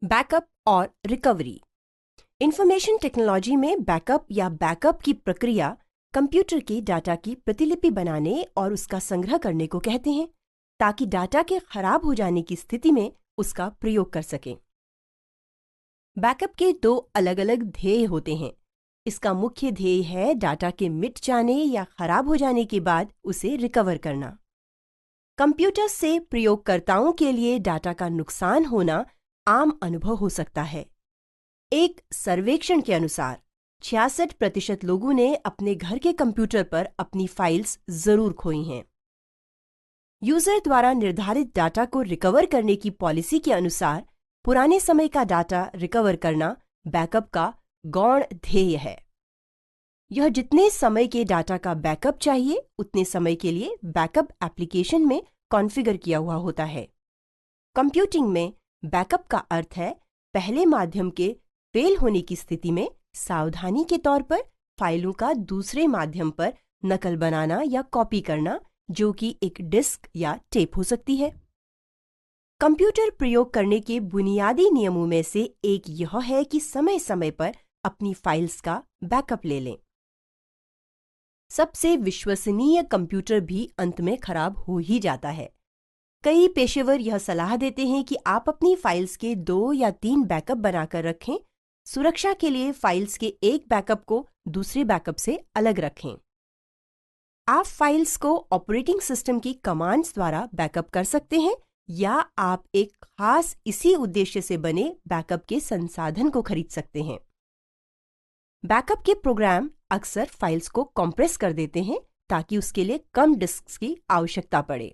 Backup और recovery. Information technology में backup या बैकअप की प्रक्रिया कंप्यूटर की डाटा की प्रतिलिपि बनाने और उसका संग्रह करने को कहते हैं, ताकि डाटा के खराब हो जाने की स्थिति में उसका प्रयोग कर सकें। बैकअप के दो अलग-अलग ध्येय होते हैं। इसका मुख्य ध्येय है डाटा के मिट जाने या खराब हो जाने के बाद उसे रिकवर करना। कंप्यूटर से प्रयोगकर्ताओं के लिए डाटा का नुकसान होना आम अनुभव हो सकता है। एक सर्वेक्षण के अनुसार 66% लोगों ने अपने घर के कंप्यूटर पर अपनी फाइल्स जरूर खोई हैं। यूजर द्वारा निर्धारित डाटा को रिकवर करने की पॉलिसी के अनुसार पुराने समय का डाटा रिकवर करना बैकअप का गौण ध्येय है। यह जितने समय के डाटा का बैकअप चाहिए उतने समय के लिए बैकअप एप्लीकेशन में कॉन्फ़िगर किया हुआ होता है। कंप्यूटिंग में बैकअप का अर्थ है पहले माध्यम के फेल होने की स्थिति में सावधानी के तौर पर फाइलों का दूसरे माध्यम पर नकल बनाना या कॉपी करना, जो कि एक डिस्क या टेप हो सकती है। कंप्यूटर प्रयोग करने के बुनियादी नियमों में से एक यह है कि समय समय पर अपनी फाइल्स का बैकअप ले लें। सबसे विश्वसनीय कंप्यूटर भी अंत में खराब हो ही जाता है। कई पेशेवर यह सलाह देते हैं कि आप अपनी फाइल्स के 2 या 3 बैकअप बनाकर रखें। सुरक्षा के लिए फाइल्स के एक बैकअप को दूसरे बैकअप से अलग रखें। आप फाइल्स को ऑपरेटिंग सिस्टम की कमांड्स द्वारा बैकअप कर सकते हैं, या आप एक खास इसी उद्देश्य से बने बैकअप के संसाधन को खरीद सकते हैं। बैकअप के प्रोग्राम अक्सर फाइल्स को कंप्रेस कर देते हैं ताकि उसके लिए कम डिस्क की आवश्यकता पड़े।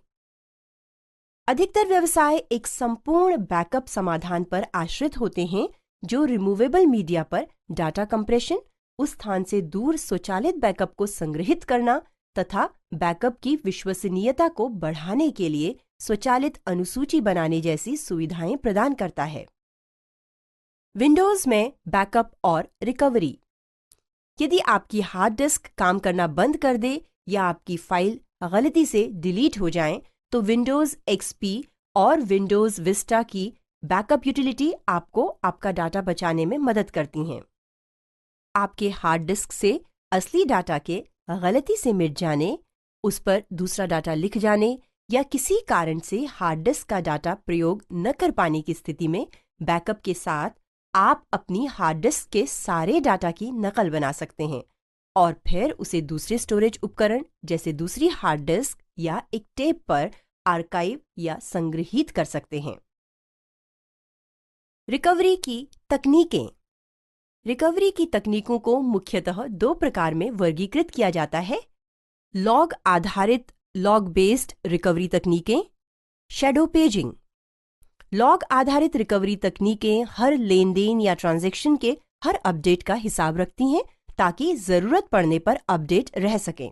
अधिकतर व्यवसाय एक संपूर्ण बैकअप समाधान पर आश्रित होते हैं, जो रिमूवेबल मीडिया पर डाटा कंप्रेशन, उस स्थान से दूर स्वचालित बैकअप को संग्रहित करना तथा बैकअप की विश्वसनीयता को बढ़ाने के लिए स्वचालित अनुसूची बनाने जैसी सुविधाएं प्रदान करता है। विंडोज में बैकअप और रिकवरी। यदि आपकी हार्ड डिस्क काम करना बंद कर दे या आपकी फाइल गलती से डिलीट हो जाए, तो विंडोज एक्सपी और विंडोज विस्टा की बैकअप यूटिलिटी आपको आपका डाटा बचाने में मदद करती हैं। आपके हार्ड डिस्क से असली डाटा के गलती से मिट जाने, उस पर दूसरा डाटा लिख जाने या किसी कारण से हार्ड डिस्क का डाटा प्रयोग न कर पाने की स्थिति में बैकअप के साथ आप अपनी हार्ड डिस्क के सारे डाटा की नकल बना सकते हैं और फिर उसे दूसरे स्टोरेज उपकरण जैसे दूसरी हार्ड डिस्क या एक टेप पर आर्काइव या संग्रहित कर सकते हैं। रिकवरी की तकनीकें। रिकवरी की तकनीकों को मुख्यतः 2 प्रकार में वर्गीकृत किया जाता है: लॉग आधारित लॉग बेस्ड रिकवरी तकनीकें, शैडो पेजिंग। लॉग आधारित रिकवरी तकनीकें हर लेन देन या ट्रांजैक्शन के हर अपडेट का हिसाब रखती हैं ताकि जरूरत पड़ने पर अपडेट रह सकें।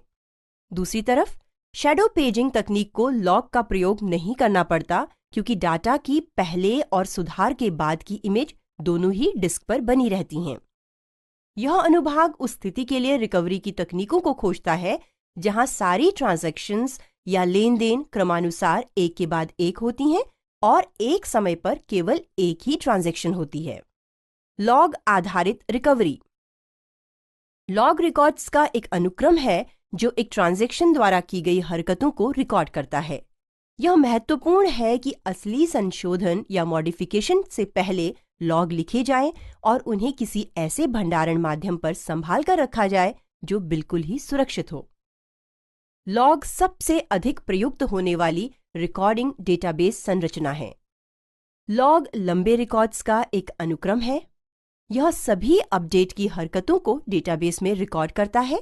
दूसरी तरफ शैडो पेजिंग तकनीक को लॉग का प्रयोग नहीं करना पड़ता, क्योंकि डाटा की पहले और सुधार के बाद की इमेज दोनों ही डिस्क पर बनी रहती हैं। यह अनुभाग उस स्थिति के लिए रिकवरी की तकनीकों को खोजता है जहां सारी ट्रांजैक्शंस या लेन देन क्रमानुसार एक के बाद एक होती हैं और एक समय पर केवल एक ही ट्रांजैक्शन होती है। लॉग आधारित रिकवरी। लॉग रिकॉर्ड्स का एक अनुक्रम है जो एक ट्रांजैक्शन द्वारा की गई हरकतों को रिकॉर्ड करता है। यह महत्वपूर्ण है कि असली संशोधन या मॉडिफिकेशन से पहले लॉग लिखे जाएं और उन्हें किसी ऐसे भंडारण माध्यम पर संभाल कर रखा जाए जो बिल्कुल ही सुरक्षित हो। लॉग सबसे अधिक प्रयुक्त होने वाली रिकॉर्डिंग डेटाबेस संरचना है। लॉग लंबे रिकॉर्ड्स का एक अनुक्रम है। यह सभी अपडेट की हरकतों को डेटाबेस में रिकॉर्ड करता है।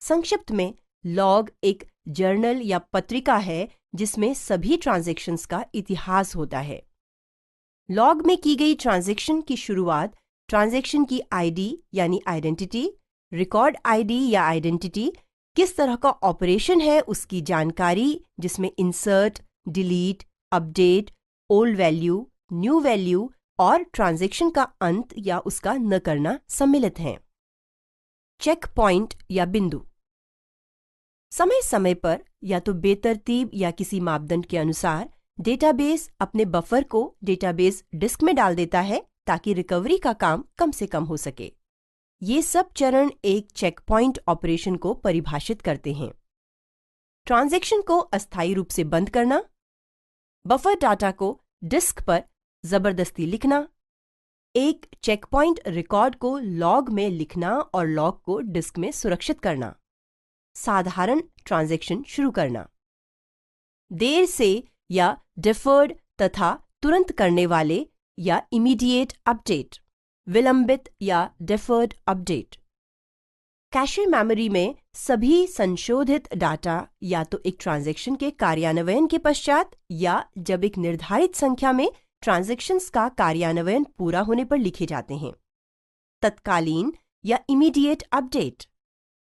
संक्षिप्त में, लॉग एक जर्नल या पत्रिका है जिसमें सभी ट्रांजैक्शंस का इतिहास होता है। लॉग में की गई ट्रांजैक्शन की शुरुआत, ट्रांजैक्शन की आईडी यानी आइडेंटिटी, रिकॉर्ड आईडी या आइडेंटिटी, किस तरह का ऑपरेशन है उसकी जानकारी, जिसमें insert, delete, update, old value, new value और ट्रांजैक्शन का अंत या उसका न करना सम्मिलित हैं। चेक पॉइंट या बिंदु। समय समय पर या तो बेतरतीब या किसी मापदंड के अनुसार डेटाबेस अपने बफर को डेटाबेस डिस्क में डाल देता है ताकि रिकवरी का काम कम से कम हो सके। ये सब चरण एक चेकपॉइंट ऑपरेशन को परिभाषित करते हैं। ट्रांजैक्शन को अस्थायी रूप से बंद करना, बफर डाटा को डिस्क पर जबरदस्ती लिखना, एक चेकपॉइंट रिकॉर्ड को लॉग में लिखना और लॉग को डिस्क में सुरक्षित करना, साधारण ट्रांजैक्शन शुरू करना, देर से या डिफर्ड तथा तुरंत करने वाले या इमीडिएट अपडेट, विलंबित या डिफर्ड अपडेट। कैशे मेमोरी में सभी संशोधित डाटा या तो एक ट्रांजैक्शन के कार्यान्वयन के पश्चात या जब एक निर्धारित संख्या में ट्रांजैक्शंस का कार्यान्वयन पूरा होने पर लिखे जाते हैं। तत्कालीन या इमीडिएट अपडेट,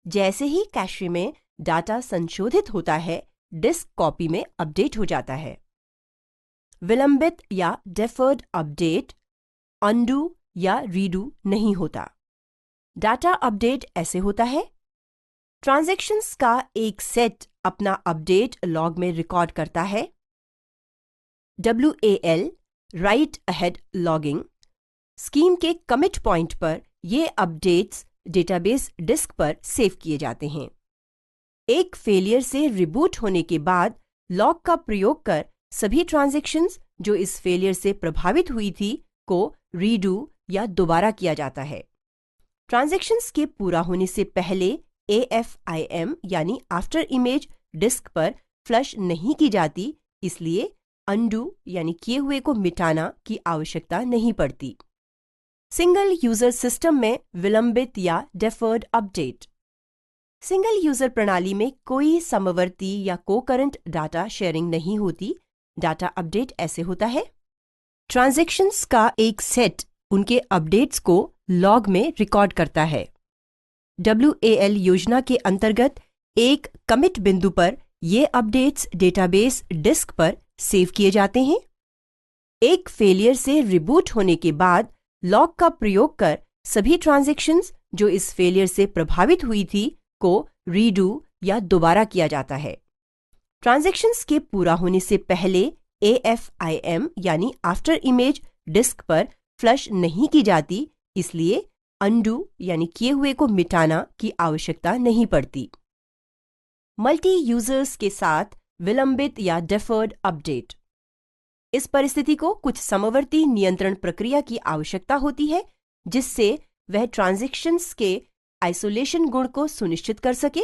जैसे ही कैशे में डाटा संशोधित होता है, डिस्क कॉपी में अपडेट हो जाता है। विलंबित या डेफर्ड अपडेट अनडू या रीडू नहीं होता। डाटा अपडेट ऐसे होता है, ट्रांजैक्शंस का एक सेट अपना अपडेट लॉग में रिकॉर्ड करता है। WAL right ahead logging scheme के कमिट पॉइंट पर ये अपडेट्स डेटाबेस डिस्क पर सेव किए जाते हैं। एक फेलियर से रिबूट होने के बाद लॉग का प्रयोग कर सभी ट्रांजैक्शंस जो इस फेलियर से प्रभावित हुई थी को रीडू या दोबारा किया जाता है। ट्रांजैक्शंस के पूरा होने से पहले AFIM यानी आफ्टर इमेज डिस्क पर फ्लश नहीं की जाती, इसलिए अनडू यानी किए हुए को मिटाना की आवश्यकता नहीं पड़ती। सिंगल यूजर सिस्टम में विलंबित या डेफर्ड अपडेट। सिंगल यूजर प्रणाली में कोई समवर्ती या कोकरेंट डाटा शेयरिंग नहीं होती। डाटा अपडेट ऐसे होता है, ट्रांजैक्शंस का एक सेट उनके अपडेट्स को लॉग में रिकॉर्ड करता है। WAL योजना के अंतर्गत एक कमिट बिंदु पर ये अपडेट्स डेटाबेस डिस्क पर सेव किए जाते हैं। एक फेलियर से रिबूट होने के बाद लॉग का प्रयोग कर सभी ट्रांजैक्शंस जो इस फेलियर से प्रभावित हुई थी को रीडू या दोबारा किया जाता है। ट्रांजैक्शंस के पूरा होने से पहले AFIM यानी आफ्टर इमेज डिस्क पर फ्लश नहीं की जाती, इसलिए अनडू यानी किए हुए को मिटाना की आवश्यकता नहीं पड़ती। मल्टी यूजर्स के साथ विलंबित या डेफर्ड अपडेट। इस परिस्थिति को कुछ समवर्ती नियंत्रण प्रक्रिया की आवश्यकता होती है जिससे वह ट्रांजैक्शंस के आइसोलेशन गुण को सुनिश्चित कर सके।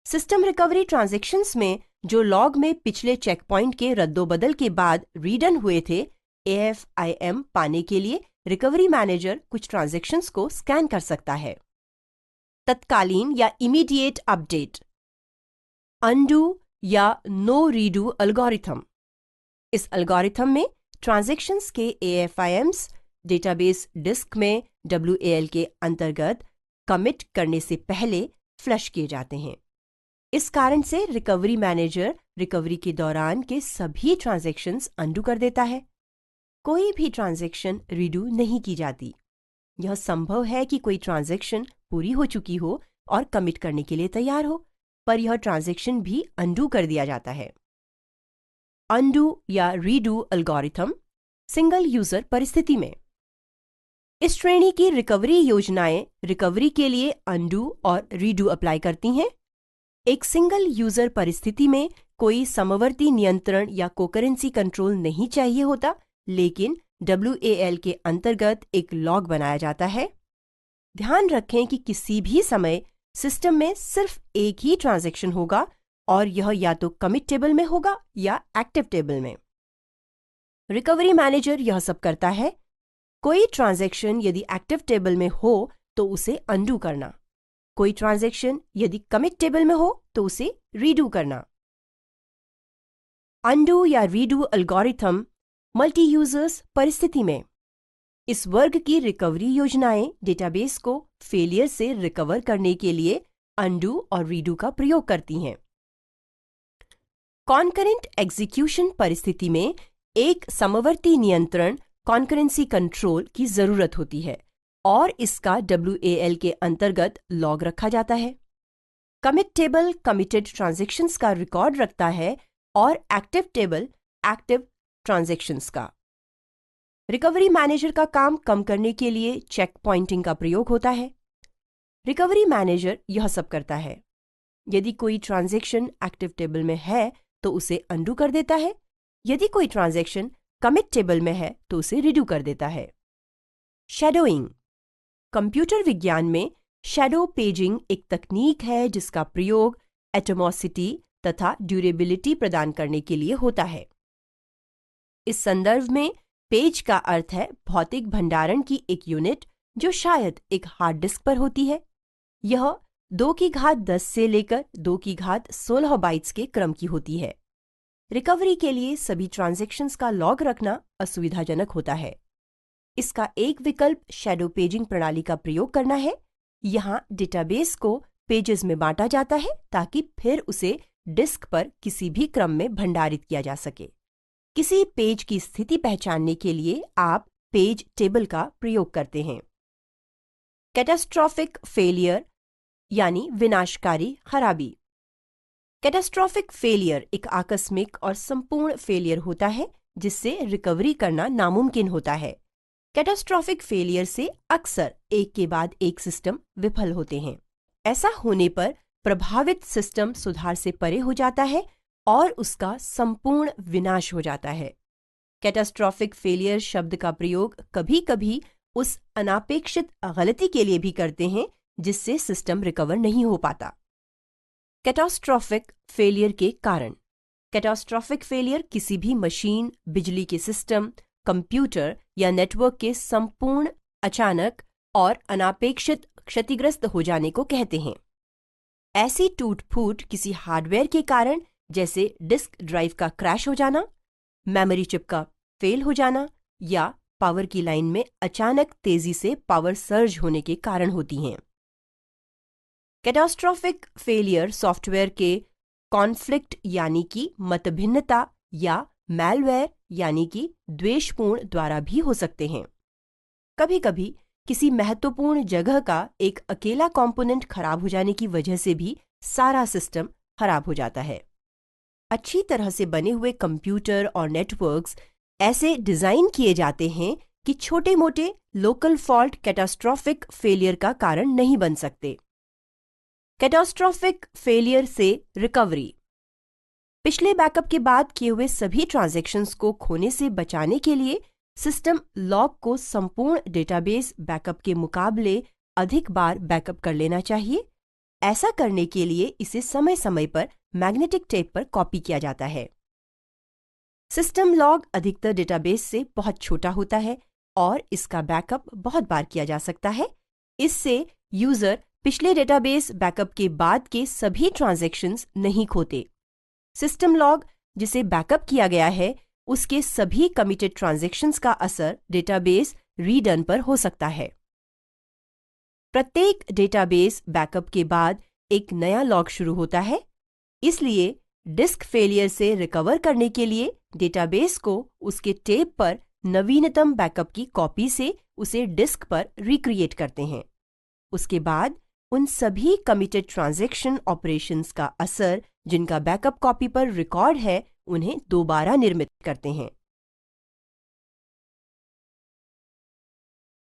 सिस्टम रिकवरी ट्रांजैक्शंस में जो लॉग में पिछले चेकपॉइंट के रद्दोबदल के बाद रीडन हुए थे, AFIM पाने के लिए रिकवरी मैनेजर कुछ ट्रांजैक्शंस को स्कैन कर सकता है। तत्कालीन या इमीडिएट अपडेट अनडू या नो रीडू एल्गोरिथम। इस एल्गोरिथम में ट्रांजैक्शंस के AFIMs डेटाबेस डिस्क में WAL के अंतर्गत कमिट करने से पहले फ्लश किए जाते हैं। इस कारण से रिकवरी मैनेजर रिकवरी के दौरान के सभी ट्रांजैक्शंस अनडू कर देता है। कोई भी ट्रांजैक्शन रीडू नहीं की जाती। यह संभव है कि कोई ट्रांजैक्शन पूरी हो चुकी हो और कमिट करने के लिए तैयार हो, पर यह ट्रांजैक्शन भी अनडू कर दिया जाता है। अनडू या रीडू एल्गोरिथम सिंगल यूजर परिस्थिति में। इस श्रेणी की रिकवरी योजनाएं रिकवरी के लिए अनडू और रीडू अप्लाई करती हैं। एक सिंगल यूजर परिस्थिति में कोई समवर्ती नियंत्रण या कोकरेंसी कंट्रोल नहीं चाहिए होता, लेकिन WAL के अंतर्गत एक लॉग बनाया जाता है। ध्यान रखें कि किसी भी समय सिस्टम में सिर्फ एक ही ट्रांजैक्शन होगा और यह या तो कमिट टेबल में होगा या एक्टिव टेबल में। रिकवरी मैनेजर यह सब करता है। कोई ट्रांजैक्शन यदि एक्टिव टेबल में हो तो उसे अनडू करना, कोई ट्रांजैक्शन यदि कमिट टेबल में हो तो उसे रीडू करना। अनडू या रीडू एल्गोरिथम मल्टी यूजर्स परिस्थिति में। इस वर्ग की रिकवरी योजनाएं डेटाबेस को फेलियर से रिकवर करने के लिए अनडू और रीडू का प्रयोग करती हैं। कॉन्करेंट एग्जीक्यूशन परिस्थिति में एक समवर्ती नियंत्रण कॉन्करेंसी कंट्रोल की जरूरत होती है और इसका WAL के अंतर्गत लॉग रखा जाता है। कमिट टेबल कमिटेड ट्रांजैक्शंस का रिकॉर्ड रखता है और एक्टिव टेबल एक्टिव ट्रांजैक्शंस का। रिकवरी मैनेजर का काम कम करने के लिए चेक पॉइंटिंग का प्रयोग होता है। रिकवरी मैनेजर यह सब करता है। यदि कोई ट्रांजैक्शन एक्टिव टेबल में है तो उसे अनडू कर देता है। यदि कोई ट्रांजैक्शन कमिट टेबल में है तो उसे रिड्यू कर देता है। शैडोइंग। कंप्यूटर विज्ञान में शैडो पेजिंग एक तकनीक है जिसका प्रयोग एटमॉसिटी तथा ड्यूरेबिलिटी प्रदान करने के लिए होता है। इस संदर्भ में पेज का अर्थ है भौतिक भंडारण की एक यूनिट जो शायद एक हार्ड डिस्क पर होती है। यह 2 की घात 10 से लेकर 2 की घात 16 बाइट्स के क्रम की होती है। रिकवरी के लिए सभी ट्रांजैक्शंस का लॉग रखना असुविधाजनक होता है। इसका एक विकल्प शैडो पेजिंग प्रणाली का प्रयोग करना है। यहाँ डेटाबेस को पेजेस में बांटा जाता है ताकि फिर उसे डिस्क पर किसी भी क्रम में भंडारित किया जा सके। किसी पेज की स्थिति पहचानने के लिए आप पेज टेबल का प्रयोग करते हैं। कैटास्ट्रॉफिक फेलियर यानी विनाशकारी खराबी। कैटास्ट्रॉफिक फेलियर एक आकस्मिक और संपूर्ण फेलियर होता है जिससे रिकवरी करना नामुमकिन होता है। कैटास्ट्रॉफिक फेलियर से अक्सर एक के बाद एक सिस्टम विफल होते हैं। ऐसा होने पर प्रभावित सिस्टम सुधार से परे हो जाता है और उसका संपूर्ण विनाश हो जाता है। कैटास्ट्रॉफिक फेलियर शब्द का प्रयोग कभी-कभी उस अनापेक्षित गलती के लिए भी करते हैं जिससे सिस्टम रिकवर नहीं हो पाता। कैटास्ट्रॉफिक फेलियर के कारण। कैटास्ट्रॉफिक फेलियर किसी भी मशीन, बिजली के सिस्टम, कंप्यूटर या नेटवर्क के संपूर्ण, अचानक और अनापेक्षित क्षतिग्रस्त हो जाने को कहते हैं। ऐसी टूट-फूट किसी हार्डवेयर के कारण जैसे डिस्क ड्राइव का क्रैश हो जाना, मेमोरी चिप का फेल हो जाना या पावर की लाइन में अचानक तेजी से पावर सर्ज होने के कारण होती हैं। कैटास्ट्रॉफिक फेलियर सॉफ्टवेयर के कॉन्फ्लिक्ट यानी कि मतभिन्नता या मैलवेयर यानी कि द्वेषपूर्ण द्वारा भी हो सकते हैं। कभी-कभी किसी महत्वपूर्ण जगह का एक अकेला कंपोनेंट खराब हो जाने की वजह से भी सारा सिस्टम खराब हो जाता है। अच्छी तरह से बने हुए कंप्यूटर और नेटवर्क्स ऐसे डिजाइन किए जाते हैं कि छोटे-मोटे लोकल फॉल्ट कैटास्ट्रॉफिक फेलियर का कारण नहीं बन सकते। कैटास्ट्रॉफिक फेलियर से रिकवरी। पिछले बैकअप के बाद किए हुए सभी ट्रांजैक्शंस को खोने से बचाने के लिए सिस्टम लॉग को संपूर्ण डेटाबेस बैकअप के मुकाबले अधिक बार बैकअप कर लेना चाहिए। ऐसा करने के लिए इसे समय-समय पर मैग्नेटिक टेप पर कॉपी किया जाता है। सिस्टम लॉग अधिकतर डेटाबेस से बहुत छोटा होता है और इसका बैकअप बहुत बार किया जा सकता है। इससे यूजर पिछले डेटाबेस बैकअप के बाद के सभी ट्रांजैक्शंस नहीं खोते। सिस्टम लॉग जिसे बैकअप किया गया है उसके सभी कमिटेड ट्रांजैक्शंस का असर डेटाबेस रीडन पर हो सकता है। प्रत्येक डेटाबेस बैकअप के बाद एक नया लॉग शुरू होता है। इसलिए डिस्क फेलियर से रिकवर करने के लिए डेटाबेस को उसके टेप पर नवीनतम बैकअप की कॉपी से उसे डिस्क पर रिक्रिएट करते हैं। उसके बाद उन सभी कमिटेड ट्रांजैक्शन ऑपरेशंस का असर जिनका बैकअप कॉपी पर रिकॉर्ड है उन्हें दोबारा निर्मित करते हैं।